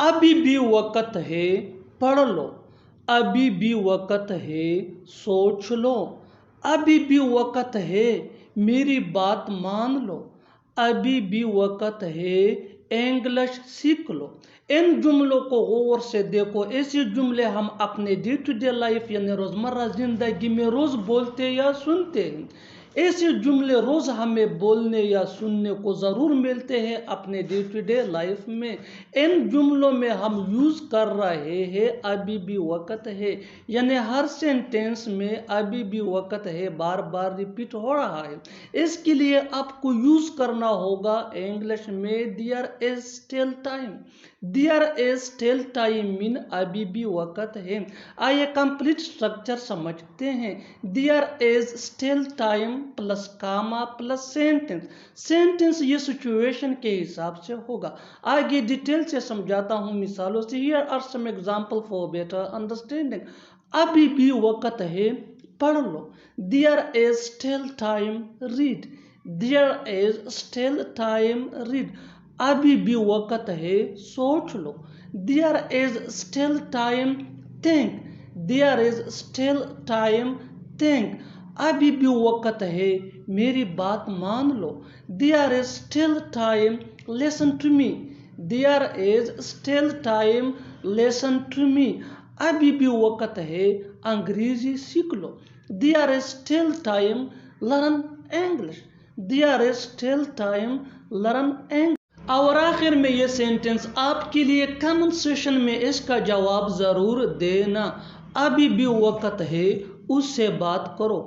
अभी भी वक्त है, पढ़ लो। अभी भी वक्त है, सोच लो। अभी भी वक्त है, मेरी बात मान लो। अभी भी वक्त है, इंग्लिश सीख लो। इन जुमलों को गौर से देखो। ऐसे जुमले हम अपने डे टू डे लाइफ यानी रोज़मर्रा ज़िंदगी में रोज़ बोलते या सुनते हैं। ऐसे जुमले रोज़ हमें बोलने या सुनने को ज़रूर मिलते हैं अपने डे टू डे लाइफ में। इन जुमलों में हम यूज़ कर रहे हैं अभी भी वक्त है, यानी हर सेंटेंस में अभी भी वक्त है बार बार रिपीट हो रहा है। इसके लिए आपको यूज़ करना होगा इंग्लिश में there is still time. There is still time mean अभी भी वक्त है। आइए कंप्लीट स्ट्रक्चर समझते हैं। There is still time plus comma plus sentence. Sentence ये सिचुएशन के हिसाब से होगा। आगे डिटेल से समझाता हूँ मिसालों से। Here are some example for better understanding. अभी भी वक्त है, पढ़ लो। There is still time, read. There is still time, read. अभी भी वक्त है, सोच लो। There is still time, think. There is still time, think. अभी भी वक्त है, मेरी बात मान लो। There is still time, listen to me. There is still time, listen to me. अभी भी वक्त है, अंग्रेजी सीख लो। There is still time, learn English. There is still time, learn English. और आखिर में ये सेंटेंस आपके लिए कमेंट सेशन में इसका जवाब ज़रूर देना। अभी भी वक्त है, उससे बात करो।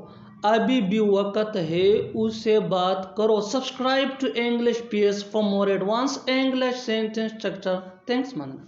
अभी भी वक्त है, उससे बात करो। Subscribe to English PS for more advance English sentence structure. Thanks मन।